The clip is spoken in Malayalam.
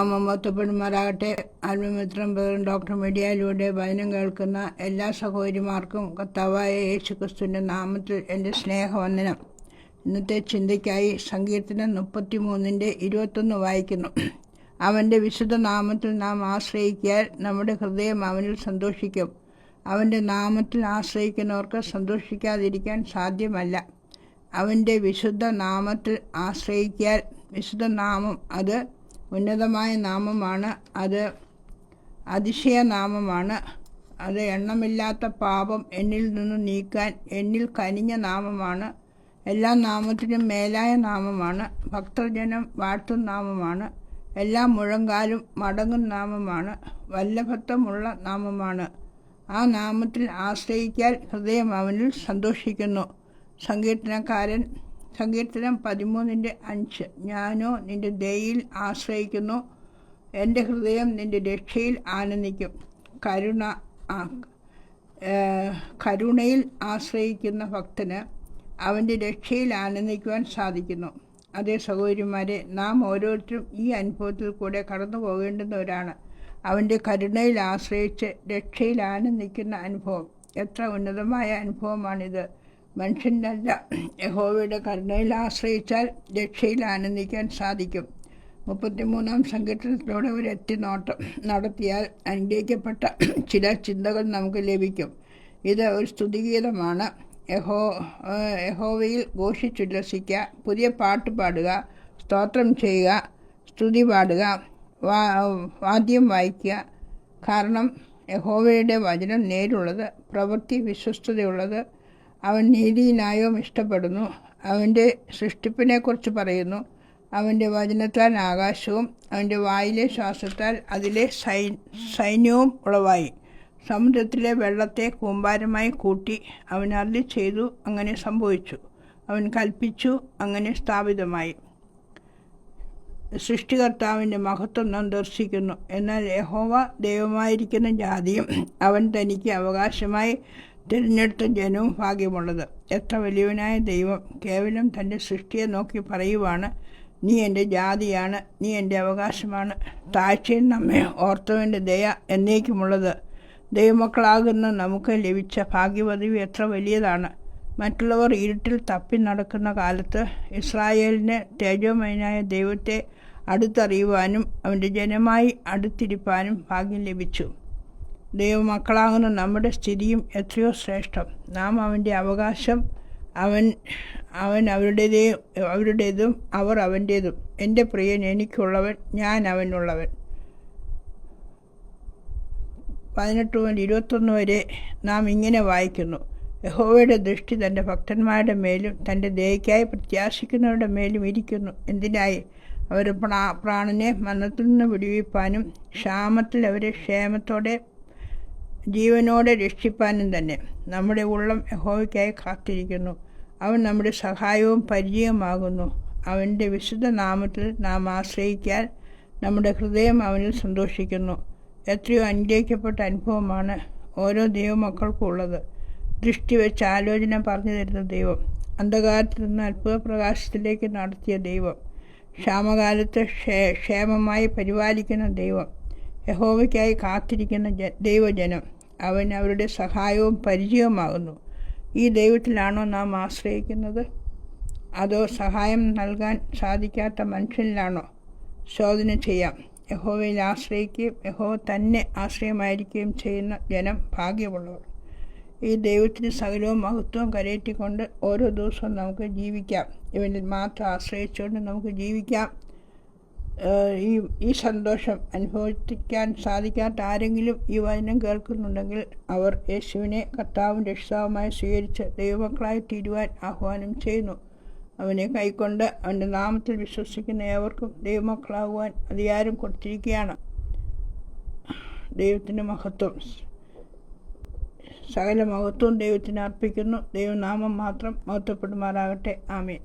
ദൈവനാമം മഹത്വപ്പെടുമാറാകട്ടെ. ആത്മമിത്രം ഡോക്ടർ മീഡിയയിലൂടെ വചനം കേൾക്കുന്ന എല്ലാ സഹോദരിമാർക്കും കർത്താവായ യേശുക്രിസ്തുവിൻ്റെ നാമത്തിൽ എൻ്റെ സ്നേഹവന്ദനം. ഇന്നത്തെ ചിന്തയ്ക്കായി സങ്കീർത്തനം 33:21 വായിക്കുന്നു. അവൻ്റെ വിശുദ്ധ നാമത്തിൽ നാം ആശ്രയിക്കാൻ നമ്മുടെ ഹൃദയം അവനിൽ സന്തോഷിക്കും. അവൻ്റെ നാമത്തിൽ ആശ്രയിക്കുന്നവർക്ക് സന്തോഷിക്കാതിരിക്കാൻ സാധ്യമല്ല. അവൻ്റെ വിശുദ്ധ നാമത്തിൽ ആശ്രയിക്കാൻ, വിശുദ്ധ നാമം അത് ഉന്നതമായ നാമമാണ്, അത് അതിശയ നാമമാണ്, അത് എണ്ണമില്ലാത്ത പാപം എന്നിൽ നിന്ന് നീക്കാൻ എന്നിൽ കനിഞ്ഞ നാമമാണ്, എല്ലാ നാമത്തിനും മേലായ നാമമാണ്, ഭക്തജനം വാഴ്ത്തും നാമമാണ്, എല്ലാ മുഴങ്കാലും മടങ്ങും നാമമാണ്, വല്ലഭത്വമുള്ള നാമമാണ്. ആ നാമത്തിൽ ആശ്രയിക്കാൻ ഹൃദയം അവനിൽ സന്തോഷിക്കുന്നു. സങ്കീർത്തനം 13:5 ഞാനോ നിന്റെ ദയയിൽ ആശ്രയിക്കുന്നു, എൻ്റെ ഹൃദയം നിന്റെ രക്ഷയിൽ ആനന്ദിക്കും. കരുണയിൽ ആശ്രയിക്കുന്ന ഭക്തന് അവൻ്റെ രക്ഷയിൽ ആനന്ദിക്കുവാൻ സാധിക്കുന്നു. അതേ സഹോദരിമാരെ, നാം ഓരോരുത്തരും ഈ അനുഭവത്തിൽ കൂടെ കടന്നു പോകേണ്ടുന്നവരാണ്. അവൻ്റെ കരുണയിൽ ആശ്രയിച്ച് രക്ഷയിൽ ആനന്ദിക്കുന്ന അനുഭവം എത്ര ഉന്നതമായ അനുഭവമാണിത്! മനുഷ്യനല്ല, യഹോവയുടെ കരുണയിൽ ആശ്രയിച്ചാൽ രക്ഷയിൽ ആനന്ദിക്കാൻ സാധിക്കും. 33-ാം സങ്കീർത്തനത്തിലൂടെ ഒരു എത്തിനോട്ടം നടത്തിയാൽ അനുഗ്രഹിക്കപ്പെട്ട ചില ചിന്തകൾ നമുക്ക് ലഭിക്കും. ഇത് ഒരു സ്തുതിഗീതമാണ്. യഹോവയിൽ ഘോഷിച്ചുല്ലസിക്കുക, പുതിയ പാട്ട് പാടുക, സ്തോത്രം ചെയ്യുക, സ്തുതി പാടുക, വാദ്യം വായിക്കുക. കാരണം യഹോവയുടെ വചനം നേരുള്ളത്, പ്രവൃത്തി വിശ്വസ്തതയുള്ളത്. അവൻ നീതിന്യായവും ഇഷ്ടപ്പെടുന്നു. അവൻ്റെ സൃഷ്ടിപ്പിനെക്കുറിച്ച് പറയുന്നു. അവൻ്റെ വചനത്താൽ ആകാശവും അവൻ്റെ വായിലെ ശ്വാസത്താൽ അതിലെ സൈന്യവും ഉളവായി. സമുദ്രത്തിലെ വെള്ളത്തെ കൂമ്പാരമായി കൂട്ടി. അവൻ അരുളി ചെയ്തു, അങ്ങനെ സംഭവിച്ചു. അവൻ കൽപ്പിച്ചു, അങ്ങനെ സ്ഥാപിതമായി. സൃഷ്ടികർത്താവിൻ്റെ മഹത്വം നാം ദർശിക്കുന്നു. എന്നാൽ യഹോവ ദൈവമായിരിക്കുന്ന ജാതിയും അവൻ തനിക്ക് അവകാശമായി തിരഞ്ഞെടുത്ത ജനവും ഭാഗ്യമുള്ളത്. എത്ര വലിയവനായ ദൈവം കേവലം തൻ്റെ സൃഷ്ടിയെ നോക്കി പറയുവാണ്, നീ എൻ്റെ ജാതിയാണ്, നീ എൻ്റെ അവകാശമാണ്. താഴ്ചയിൽ നമ്മെ ഓർത്തവൻ്റെ ദയ എന്നേക്കുമുള്ളത്. ദൈവമക്കളാകുന്ന നമുക്ക് ലഭിച്ച ഭാഗ്യപദവി എത്ര വലിയതാണ്! മറ്റുള്ളവർ ഇരുട്ടിൽ തപ്പി നടക്കുന്ന കാലത്ത് ഇസ്രായേലിന് തേജോമയനായ ദൈവത്തെ അടുത്തറിയുവാനും അവൻ്റെ ജനമായി അടുത്തിരിപ്പാനും ഭാഗ്യം ലഭിച്ചു. ദൈവമക്കളാകുന്ന നമ്മുടെ സ്ഥിതിയും എത്രയോ ശ്രേഷ്ഠം. നാം അവൻ്റെ അവകാശം, അവൻ അവരുടേതും അവർ അവൻ്റേതും. എൻ്റെ പ്രിയൻ എനിക്കുള്ളവൻ, ഞാൻ അവനുള്ളവൻ. 18-21 വരെ നാം ഇങ്ങനെ വായിക്കുന്നു. യഹോവയുടെ ദൃഷ്ടി തൻ്റെ ഭക്തന്മാരുടെ മേലും തൻ്റെ ദയയ്ക്കായി പ്രത്യാശിക്കുന്നവരുടെ മേലും ഇരിക്കുന്നു. എന്തിനായി? അവരുടെ പ്രാണനെ മരണത്തിൽ നിന്ന് വിടുവിപ്പാനും ക്ഷാമത്തിൽ അവരെ ക്ഷേമത്തോടെ ജീവനോടെ രക്ഷിപ്പാനും തന്നെ. നമ്മുടെ ഉള്ളം യഹോവയ്ക്കായി കാത്തിരിക്കുന്നു. അവൻ നമ്മുടെ സഹായവും പരിചയമാകുന്നു. അവൻ്റെ വിശുദ്ധ നാമത്തിൽ നാം ആശ്രയിക്കാൻ നമ്മുടെ ഹൃദയം അവനിൽ സന്തോഷിക്കുന്നു. എത്രയോ അനുഗ്രഹിക്കപ്പെട്ട അനുഭവമാണ് ഓരോ ദൈവമക്കൾക്കും ഉള്ളത്. ദൃഷ്ടി വെച്ച് ആലോചന പറഞ്ഞു തരുന്ന ദൈവം, അന്ധകാരത്തിൽ നിന്ന് അത്ഭുത പ്രകാശത്തിലേക്ക് നടത്തിയ ദൈവം, ക്ഷാമകാലത്ത് ക്ഷേമമായി പരിപാലിക്കുന്ന ദൈവം, യഹോവയ്ക്കായി കാത്തിരിക്കുന്ന ദൈവജനം, അവൻ അവരുടെ സഹായവും പരിചയവുമാകുന്നു. ഈ ദൈവത്തിലാണോ നാം ആശ്രയിക്കുന്നത്? അതോ സഹായം നൽകാൻ സാധിക്കാത്ത മനുഷ്യനിലാണോ? ശോധന ചെയ്യാം. യഹോവയിൽ ആശ്രയിക്കുകയും യഹോവ തന്നെ ആശ്രയമായിരിക്കുകയും ചെയ്യുന്ന ജനം ഭാഗ്യമുള്ളവർ. ഈ ദൈവത്തിന് സകലവും മഹത്വവും കരയറ്റിക്കൊണ്ട് ഓരോ ദിവസവും നമുക്ക് ജീവിക്കാം. ഇവനിൽ മാത്രം ആശ്രയിച്ചുകൊണ്ട് നമുക്ക് ജീവിക്കാം. ഈ സന്തോഷം അനുഭവിക്കാൻ സാധിക്കാത്ത ആരെങ്കിലും ഈ വചനം കേൾക്കുന്നുണ്ടെങ്കിൽ അവർ യേശുവിനെ കർത്താവും രക്ഷിതാവുമായി സ്വീകരിച്ച് ദൈവമക്കളായി തീരുവാൻ ആഹ്വാനം ചെയ്യുന്നു. അവനെ കൈക്കൊണ്ട് അവൻ്റെ നാമത്തിൽ വിശ്വസിക്കുന്ന ഏവർക്കും ദൈവമക്കളാകുവാൻ അധികാരം കൊടുത്തിരിക്കുകയാണ്. ദൈവത്തിൻ്റെ മഹത്വം, സകല മഹത്വവും ദൈവത്തിന് അർപ്പിക്കുന്നു. ദൈവനാമം മാത്രം മഹത്വപ്പെടുമാറാകട്ടെ. ആമേൻ.